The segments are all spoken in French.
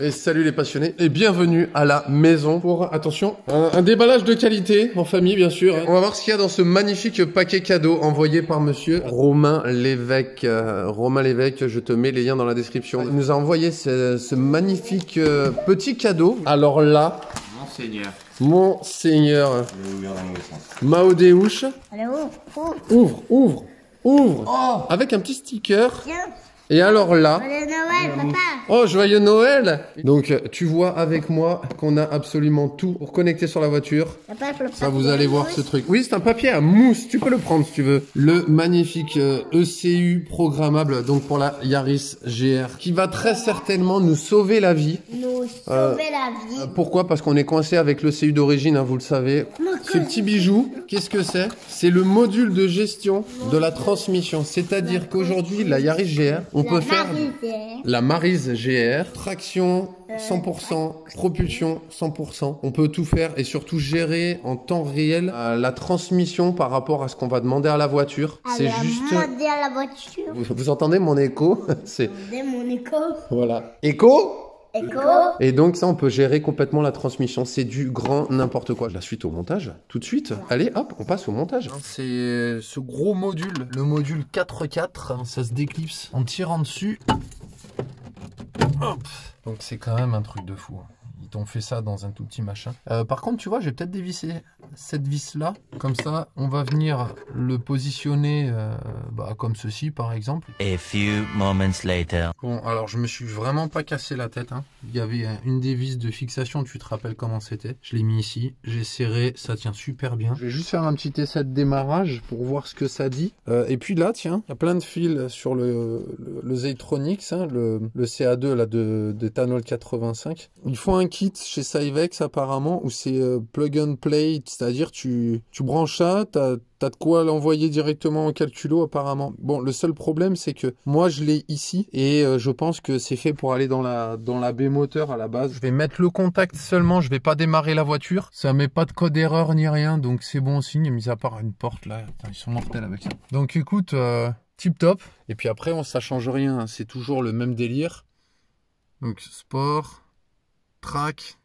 Et salut les passionnés et bienvenue à la maison pour, attention, un déballage de qualité en famille bien sûr. On va voir ce qu'il y a dans ce magnifique paquet cadeau envoyé par monsieur Romain Lévesque. Romain Lévesque, je te mets les liens dans la description. Il nous a envoyé ce magnifique petit cadeau. Alors là... Monseigneur. Monseigneur. Je vais ouvrir dans le mauvais sens. Maodéouche. Allez, Ouvre. Oh, Avec un petit sticker. Tiens, Et alors là... joyeux Noël, papa. Oh, joyeux Noël! Donc, tu vois avec moi qu'on a absolument tout pour connecter sur la voiture. Papa, je peux le Ça, vous papier allez voir mousse. ce truc. Oui, c'est un papier à mousse. Tu peux le prendre si tu veux. Le magnifique ECU programmable, donc pour la Yaris GR, qui va très certainement nous sauver la vie. Nous sauver la vie. Pourquoi? Parce qu'on est coincé avec l'ECU d'origine, hein, vous le savez. Ce petit bijou, qu'est-ce que c'est? C'est le module de gestion de la transmission. C'est-à-dire qu'aujourd'hui, la Yaris GR, on peut faire la Maryse GR, traction 100%, propulsion 100%. On peut tout faire et surtout gérer en temps réel la transmission par rapport à ce qu'on va demander à la voiture. C'est juste... Demander à la voiture. Vous entendez mon écho? C'est... Demander mon écho. Voilà. Écho? Écho. Et donc ça, on peut gérer complètement la transmission. C'est du grand n'importe quoi. La suite au montage, tout de suite. Allez, hop, on passe au montage. C'est ce gros module, le module 4x4. Ça se déclipse en tirant dessus. Hop. Donc c'est quand même un truc de fou. Ils t'ont fait ça dans un tout petit machin. Par contre, tu vois, je vais peut-être dévisser cette vis-là. Comme ça, on va venir le positionner comme ceci, par exemple. A few moments later. Bon, alors je me suis vraiment pas cassé la tête. Hein. Il y avait une des vis de fixation, tu te rappelles comment c'était. Je l'ai mis ici, j'ai serré, ça tient super bien. Je vais juste faire un petit essai de démarrage pour voir ce que ça dit. Et puis là, tiens, il y a plein de fils sur le Zeitronics, hein, le CA2 là, d'Ethanol 85. Ils font un kit chez Syvex apparemment où c'est plug and play, c'est-à-dire tu branches ça, t'as de quoi l'envoyer directement au calculo apparemment. Bon, le seul problème c'est que moi je l'ai ici et je pense que c'est fait pour aller dans la baie moteur à la base. Je vais mettre le contact seulement, je vais pas démarrer la voiture. Ça met pas de code erreur ni rien, donc c'est bon signe, mis à part une porte là. Putain, ils sont mortels avec ça. Donc écoute, tip top. Et puis après, ça change rien, hein. C'est toujours le même délire. Donc sport, track,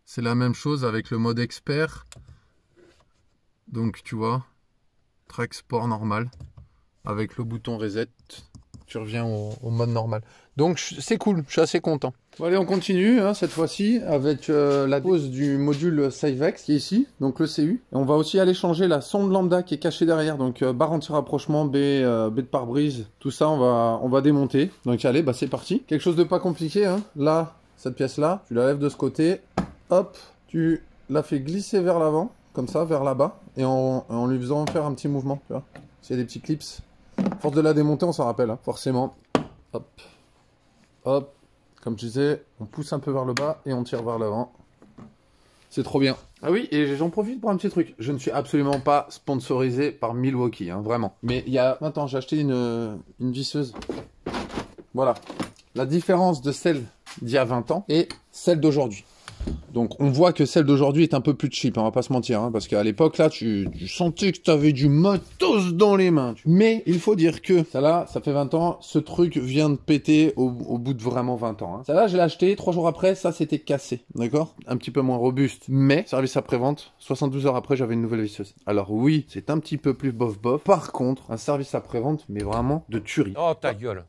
c'est la même chose avec le mode expert. Donc tu vois, track sport normal, avec le bouton reset, tu reviens au mode normal. Donc c'est cool, je suis assez content. Bon, allez, on continue hein, cette fois-ci avec la pose du module Syvex qui est ici, donc le CU. Et on va aussi aller changer la sonde lambda qui est cachée derrière, donc barre anti-rapprochement, baie de pare-brise, tout ça on va démonter. Donc allez, c'est parti. Quelque chose de pas compliqué, hein. Là, cette pièce-là, tu la lèves de ce côté, hop, tu la fais glisser vers l'avant, comme ça, vers là-bas, et en lui faisant faire un petit mouvement, tu vois. S'il y a des petits clips. Force de la démonter, on s'en rappelle, hein, forcément. Hop, hop, comme je disais, on pousse un peu vers le bas et on tire vers l'avant. C'est trop bien. Ah oui, et j'en profite pour un petit truc. Je ne suis absolument pas sponsorisé par Milwaukee, hein, vraiment. Mais il y a 20 ans, j'ai acheté une visseuse. Voilà. La différence de celle d'il y a 20 ans et celle d'aujourd'hui. Donc on voit que celle d'aujourd'hui est un peu plus cheap, on va pas se mentir, hein, parce qu'à l'époque là tu sentais que tu avais du matos dans les mains. Mais il faut dire que ça là, ça fait 20 ans, ce truc vient de péter au bout de vraiment 20 ans. Hein. Ça là je l'ai acheté, 3 jours après, ça c'était cassé, d'accord? Un petit peu moins robuste, mais service après-vente, 72 heures après j'avais une nouvelle visseuse. Alors oui, c'est un petit peu plus bof. Par contre, un service après-vente, mais vraiment de tuerie. oh ta gueule.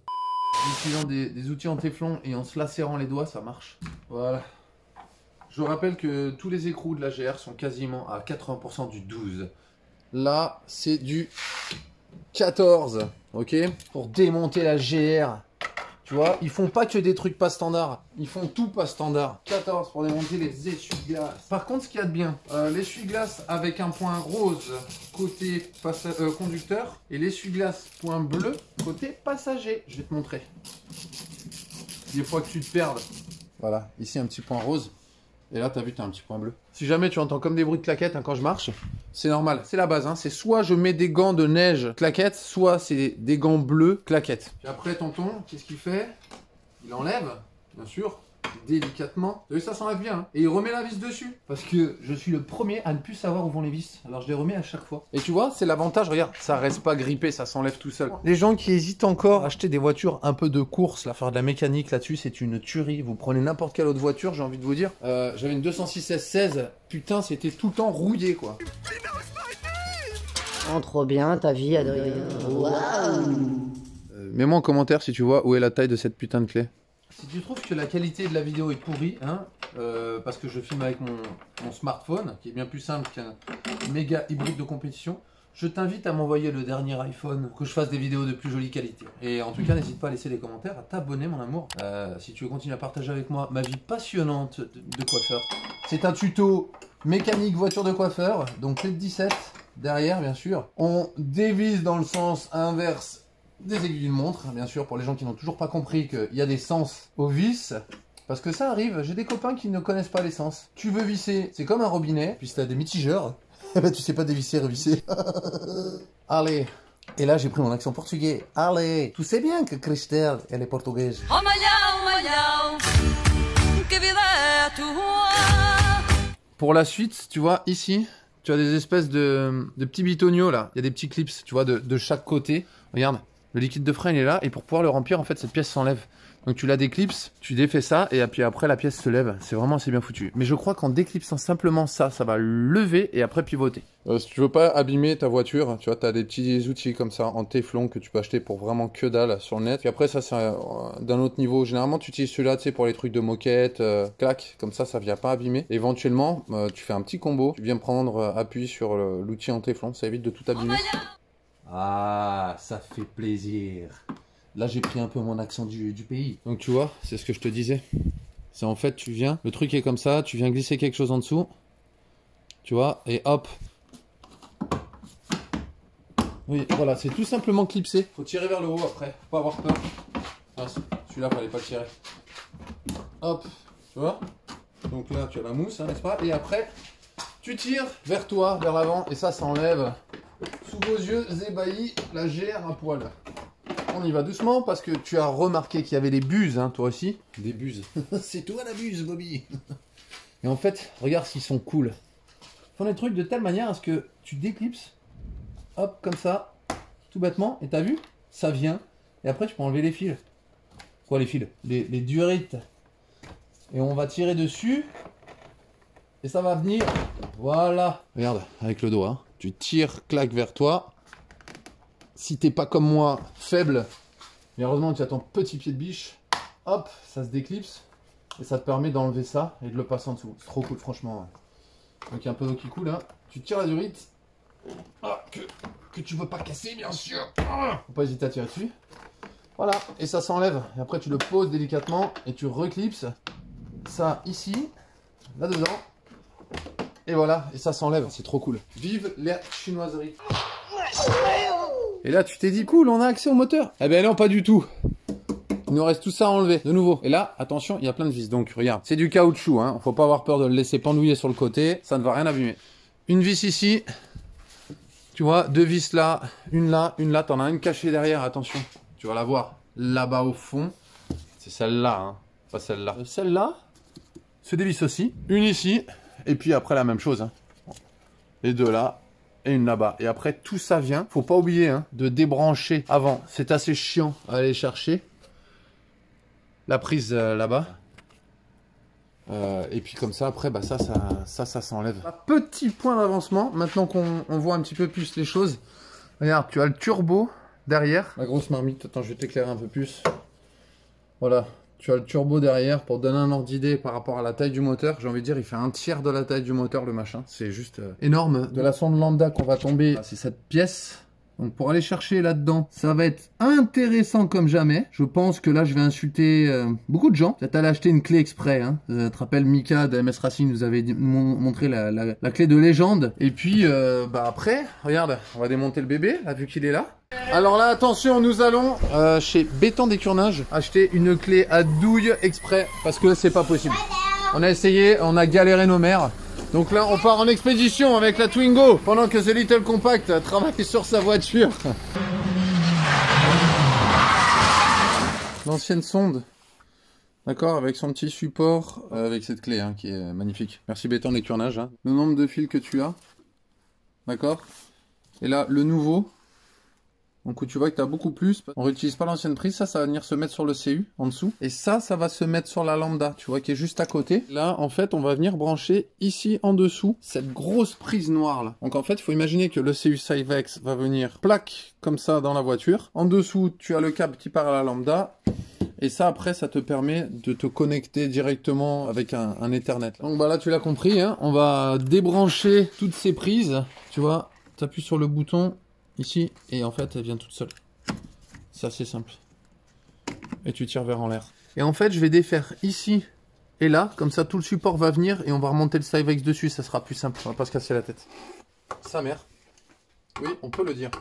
En utilisant des outils en téflon et en se lacérant les doigts, ça marche. Voilà. Je rappelle que tous les écrous de la GR sont quasiment à 80% du 12. Là, c'est du 14, ok? Pour démonter la GR. Tu vois, ils font pas que des trucs pas standards. Ils font tout pas standard. 14 pour démonter les essuie-glaces. Par contre, ce qu'il y a de bien, l'essuie-glace avec un point rose côté conducteur et l'essuie-glace point bleu côté passager. Je vais te montrer. Des fois que tu te perdes. Voilà, ici un petit point rose. Et là, t'as vu, t'as un petit point bleu. Si jamais tu entends comme des bruits de claquettes hein, quand je marche, c'est normal. C'est la base. Hein. C'est soit je mets des gants de neige claquettes, soit c'est des gants bleus claquettes. Puis après, tonton, qu'est-ce qu'il fait? Il enlève, bien sûr. délicatement. Vous avez vu, ça s'enlève bien. Hein. Et il remet la vis dessus. Parce que je suis le premier à ne plus savoir où vont les vis. Alors je les remets à chaque fois. Et tu vois, c'est l'avantage. Regarde, ça reste pas grippé, ça s'enlève tout seul. Les gens qui hésitent encore à acheter des voitures un peu de course, là, faire de la mécanique là-dessus, c'est une tuerie. Vous prenez n'importe quelle autre voiture, j'ai envie de vous dire. J'avais une 206 S16. Putain, c'était tout le temps rouillé, quoi. Oh, trop bien, ta vie, Adrien. Waouh. Mets-moi en commentaire si tu vois où est la taille de cette putain de clé. Si tu trouves que la qualité de la vidéo est pourrie, hein, parce que je filme avec mon smartphone, qui est bien plus simple qu'un méga hybride de compétition, je t'invite à m'envoyer le dernier iPhone pour que je fasse des vidéos de plus jolie qualité. Et en tout cas, n'hésite pas à laisser des commentaires, à t'abonner, mon amour. Si tu veux continuer à partager avec moi ma vie passionnante de coiffeur. C'est un tuto mécanique voiture de coiffeur, donc clé de 17 derrière, bien sûr. On dévisse dans le sens inverse des aiguilles d'une montre, bien sûr, pour les gens qui n'ont toujours pas compris qu'il y a des sens aux vis. Parce que ça arrive, j'ai des copains qui ne connaissent pas les sens. Tu veux visser, c'est comme un robinet, puis si t'as des mitigeurs, tu sais pas dévisser, revisser. Allez. Et là, j'ai pris mon accent portugais. Allez. Tu sais bien que Christelle, elle est portugaise. Pour la suite, tu vois, ici, tu as des espèces de petits bitonios, là. Il y a des petits clips, tu vois, de chaque côté. Regarde. Le liquide de frein il est là et pour pouvoir le remplir en fait cette pièce s'enlève. Donc tu la déclipses, tu défais ça et puis après la pièce se lève. C'est vraiment assez bien foutu. Mais je crois qu'en déclipsant simplement ça, ça va lever et après pivoter. Si tu veux pas abîmer ta voiture, tu vois, tu as des petits outils comme ça en téflon que tu peux acheter pour vraiment que dalle sur le net. Puis après ça c'est d'un autre niveau. Généralement tu utilises celui-là tu sais pour les trucs de moquette, clac, comme ça vient pas abîmer. Éventuellement tu fais un petit combo, tu viens prendre appui sur l'outil en téflon, ça évite de tout abîmer. Ah, ça fait plaisir. Là, j'ai pris un peu mon accent du pays. Donc, tu vois, c'est ce que je te disais. C'est en fait, tu viens, le truc est comme ça, tu viens glisser quelque chose en dessous. Tu vois, et hop. Oui, voilà, c'est tout simplement clipsé. Faut tirer vers le haut après, faut pas avoir peur. Ah, celui-là, fallait pas le tirer. Hop, tu vois. Donc là, tu as la mousse, hein, n'est-ce pas? Et après, tu tires vers toi, vers l'avant, et ça enlève. Sous vos yeux ébahis, la GR à poil. On y va doucement parce que tu as remarqué qu'il y avait des buses, hein, toi aussi. Des buses. C'est toi la buse, Bobby. Et en fait, regarde s'ils sont cool. Ils font des trucs de telle manière à ce que tu déclipses. Hop, comme ça. Tout bêtement. Et t'as vu? Ça vient. Et après, tu peux enlever les fils. Quoi, les fils? Les durites. Et on va tirer dessus. Et ça va venir. Voilà. Regarde, avec le doigt. Hein. Tu tires, claque vers toi. Si t'es pas comme moi, faible, mais heureusement tu as ton petit pied de biche, hop, ça se déclipse. Et ça te permet d'enlever ça et de le passer en dessous. C'est trop cool, franchement. Donc il y a un peu d'eau qui coule, hein. Tu tires la durite. Ah, que tu veux pas casser, bien sûr. Ah, faut pas hésiter à tirer dessus. Voilà, et ça s'enlève. Et après tu le poses délicatement et tu reclipses ça ici, là-dedans. Et voilà, et ça s'enlève, c'est trop cool. Vive les chinoiseries. Et là, tu t'es dit, cool, on a accès au moteur. Eh ben non, pas du tout. Il nous reste tout ça à enlever, de nouveau. Et là, attention, il y a plein de vis. Donc, regarde, c'est du caoutchouc, hein. Faut pas avoir peur de le laisser pendouiller sur le côté. Ça ne va rien abîmer. Une vis ici. Tu vois, deux vis là, une là, une là. T'en as une cachée derrière, attention. Tu vas la voir là-bas au fond. C'est celle-là, hein. Pas celle-là. Celle-là se dévisse aussi. Une ici. Et puis après la même chose, hein. Les deux là et une là-bas. Et après tout ça vient, faut pas oublier hein, de débrancher avant. C'est assez chiant à aller chercher la prise là-bas. Et puis comme ça après bah ça s'enlève. Petit point d'avancement, maintenant qu'on voit un petit peu plus les choses. Regarde, tu as le turbo derrière. La grosse marmite, attends je vais t'éclairer un peu plus. Voilà. Tu as le turbo derrière pour donner un ordre d'idée par rapport à la taille du moteur. J'ai envie de dire, il fait un tiers de la taille du moteur, le machin. C'est juste énorme. De la sonde lambda qu'on va tomber, c'est cette pièce. Donc pour aller chercher là-dedans, ça va être intéressant comme jamais. Je pense que là, je vais insulter beaucoup de gens. Peut-être aller acheter une clé exprès. Hein. Tu te rappelles, Mika de MS Racing nous avait montré la clé de légende. Et puis, bah après, regarde, on va démonter le bébé, là, vu qu'il est là. Alors là, attention, nous allons chez Béton Décurnage acheter une clé à douille exprès parce que c'est pas possible. On a essayé, on a galéré nos mères. Donc là, on part en expédition avec la Twingo pendant que The Little Compact travaille sur sa voiture. L'ancienne sonde D'accord, avec son petit support, avec cette clé qui est magnifique. Merci Béton l'éturnage. Le nombre de fils que tu as. D'accord. Et là, le nouveau. Donc tu vois que tu as beaucoup plus. On réutilise pas l'ancienne prise. Ça va venir se mettre sur le CU en dessous. Et ça va se mettre sur la lambda, tu vois, qui est juste à côté. Là, en fait, on va venir brancher ici en dessous cette grosse prise noire là. Donc en fait, il faut imaginer que le CU Syvex va venir plaque comme ça dans la voiture. En dessous, tu as le câble qui part à la lambda. Et ça, après, ça te permet de te connecter directement avec un Ethernet. Donc bah là, tu l'as compris, hein, on va débrancher toutes ces prises. Tu vois, tu appuies sur le bouton ici et en fait, elle vient toute seule. C'est assez simple. Et tu tires vers en l'air. Et en fait, je vais défaire ici et là. Comme ça, tout le support va venir et on va remonter le Syvex dessus. Ça sera plus simple. On va pas se casser la tête. Sa mère. Oui, on peut le dire.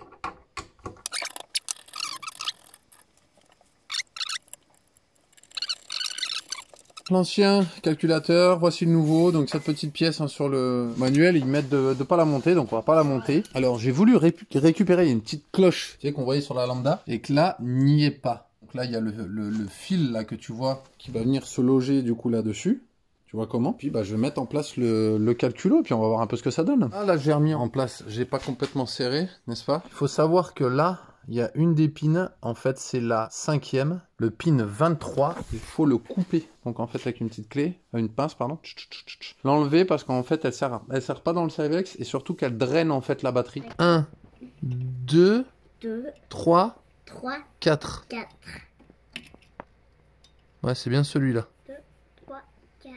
L'ancien calculateur, voici le nouveau. Donc cette petite pièce sur le manuel, ils mettent de pas la monter, donc on va pas la monter. Alors j'ai voulu récupérer une petite cloche, tu sais, qu'on voyait sur la lambda, et que là, n'y est pas. Donc là, il y a le fil là que tu vois qui va venir se loger du coup là-dessus. Tu vois comment? Puis bah je vais mettre en place le calculo, puis on va voir un peu ce que ça donne. Ah là, j'ai remis en place, j'ai pas complètement serré, n'est-ce pas? Il faut savoir que là, il y a une des pins, en fait c'est la 5e, le pin 23, il faut le couper. Donc en fait avec une petite clé, une pince pardon, l'enlever parce qu'en fait elle sert pas dans le Syvex et surtout qu'elle draine en fait la batterie. 1, 2, 3, 4. Ouais, c'est bien celui-là. 2, 3, 4.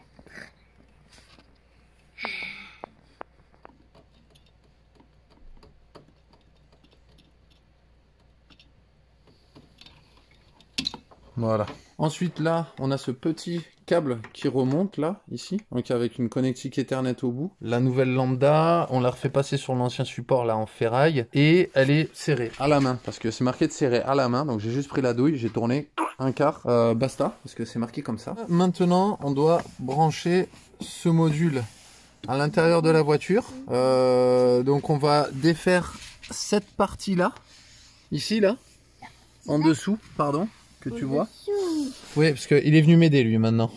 Voilà. Ensuite là, on a ce petit câble qui remonte là, ici, donc avec une connectique Ethernet au bout. La nouvelle lambda, on la refait passer sur l'ancien support là en ferraille et elle est serrée à la main parce que c'est marqué de serrer à la main. Donc j'ai juste pris la douille, j'ai tourné un quart, basta, parce que c'est marqué comme ça. Maintenant, on doit brancher ce module à l'intérieur de la voiture. Donc on va défaire cette partie là, ici là, en dessous, pardon. Que tu vois. Oui, parce qu'il est venu m'aider lui maintenant.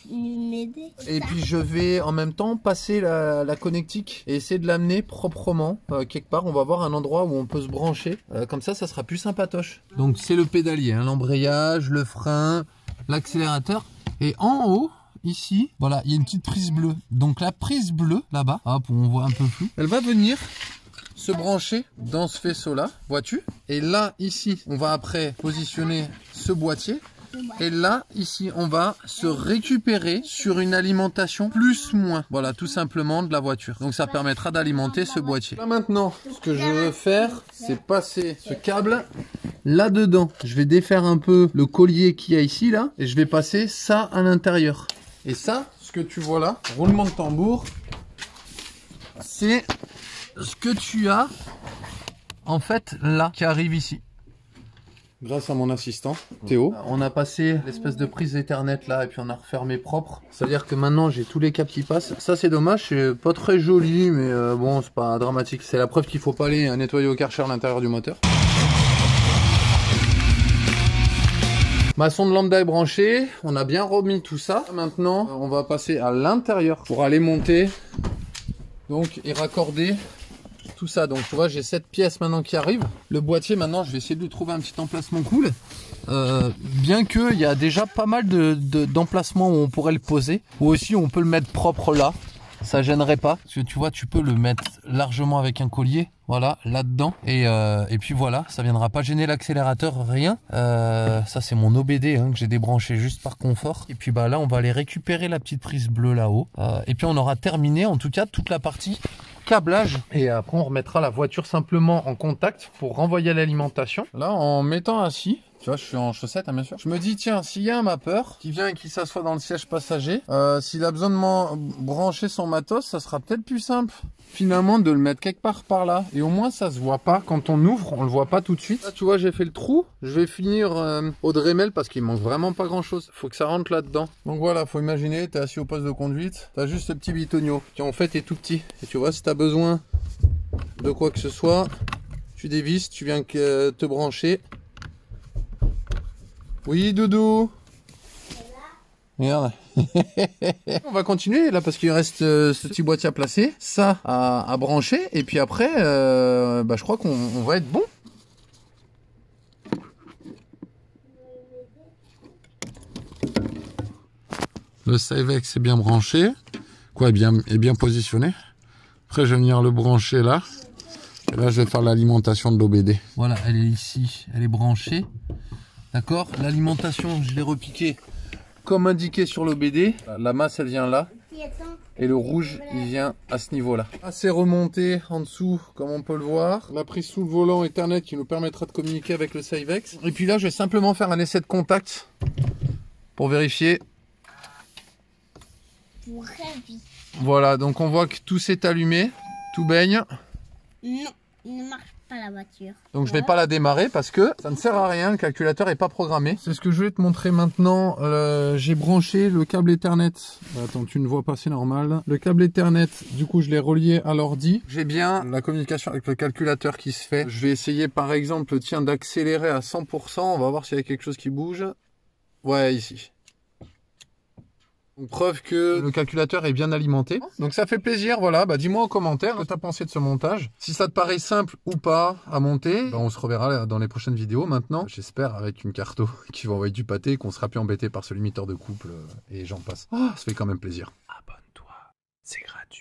Et puis je vais en même temps passer la connectique et essayer de l'amener proprement quelque part. On va voir un endroit où on peut se brancher. Comme ça sera plus sympatoche. Donc c'est le pédalier, hein, l'embrayage, le frein, l'accélérateur. Et en haut, ici, voilà, il y a une petite prise bleue. Donc la prise bleue, là-bas, hop, on voit un peu flou, elle va venir se brancher dans ce faisceau là, vois-tu? Et là, ici, on va après positionner ce boîtier. Et là, ici, on va se récupérer sur une alimentation plus-moins. Voilà, tout simplement de la voiture. Donc ça permettra d'alimenter ce boîtier. Là maintenant, ce que je veux faire, c'est passer ce câble là-dedans. Je vais défaire un peu le collier qu'il y a ici, là. Et je vais passer ça à l'intérieur. Et ça, ce que tu vois là, roulement de tambour, c'est ce que tu as en fait là qui arrive ici grâce à mon assistant Théo. On a passé l'espèce de prise Ethernet là et puis on a refermé propre, c'est à dire que maintenant j'ai tous les câbles qui passent. Ça c'est dommage, c'est pas très joli mais bon c'est pas dramatique, c'est la preuve qu'il faut pas aller nettoyer au Karcher à l'intérieur du moteur. Ma sonde lambda est branchée, on a bien remis tout ça. Maintenant on va passer à l'intérieur pour aller monter donc et raccorder tout ça. Donc tu vois, j'ai cette pièce maintenant qui arrive. Le boîtier maintenant, je vais essayer de lui trouver un petit emplacement cool. Bien que il y a déjà pas mal d'emplacements où on pourrait le poser. Ou aussi on peut le mettre propre là. Ça gênerait pas. Parce que tu vois, tu peux le mettre largement avec un collier. Voilà, là-dedans. Et puis voilà, ça viendra pas gêner l'accélérateur, rien. Ça c'est mon OBD que j'ai débranché juste par confort. Et puis bah là, on va aller récupérer la petite prise bleue là-haut. Et puis on aura terminé en tout cas toute la partie câblage. Et après on remettra la voiture simplement en contact pour renvoyer l'alimentation. Là, en mettant assis, tu vois, je suis en chaussettes, hein, bien sûr. Je me dis, tiens, s'il y a un mappeur qui vient et qui s'assoit dans le siège passager, s'il a besoin de brancher son matos, ça sera peut-être plus simple, finalement, de le mettre quelque part par là. Et au moins, ça se voit pas. Quand on ouvre, on le voit pas tout de suite. Là, tu vois, j'ai fait le trou. Je vais finir au Dremel parce qu'il manque vraiment pas grand-chose. Faut que ça rentre là-dedans. Donc voilà, faut imaginer, t'es assis au poste de conduite, t'as juste ce petit bitonio qui en fait est tout petit. Et tu vois, si t'as besoin de quoi que ce soit, tu dévisses, tu viens te brancher. Oui, Doudou. Regarde. On va continuer là parce qu'il reste ce petit boîtier à placer, ça à brancher et puis après je crois qu'on va être bon. Le Syvex est bien branché, est bien positionné. Après je vais venir le brancher là. Et là je vais faire l'alimentation de l'OBD. Voilà, elle est ici, elle est branchée. D'accord, l'alimentation je l'ai repiquée comme indiqué sur l'OBD. La masse elle vient là. Et le rouge il vient à ce niveau là. Assez remonté en dessous comme on peut le voir. La prise sous le volant Ethernet qui nous permettra de communiquer avec le Syvex. Et puis là je vais simplement faire un essai de contact pour vérifier. Voilà, donc on voit que tout s'est allumé, tout baigne. Non, il ne marche pas la voiture. Donc je vais pas la démarrer parce que ça ne sert à rien, le calculateur est pas programmé. C'est ce que je vais te montrer maintenant. J'ai branché le câble Ethernet. Attends, tu ne vois pas, c'est normal. Le câble Ethernet, du coup je l'ai relié à l'ordi. J'ai bien la communication avec le calculateur qui se fait. Je vais essayer par exemple, tiens, d'accélérer à 100%. On va voir s'il y a quelque chose qui bouge. Ouais, ici. Donc, preuve que le calculateur est bien alimenté. Donc ça fait plaisir, voilà. Dis-moi en commentaire ce que tu as pensé de ce montage. Si ça te paraît simple ou pas à monter, on se reverra dans les prochaines vidéos. Maintenant, j'espère avec une carto qui va envoyer du pâté, qu'on sera plus embêté par ce limiteur de couple et j'en passe. Ça fait quand même plaisir. Abonne-toi, c'est gratuit.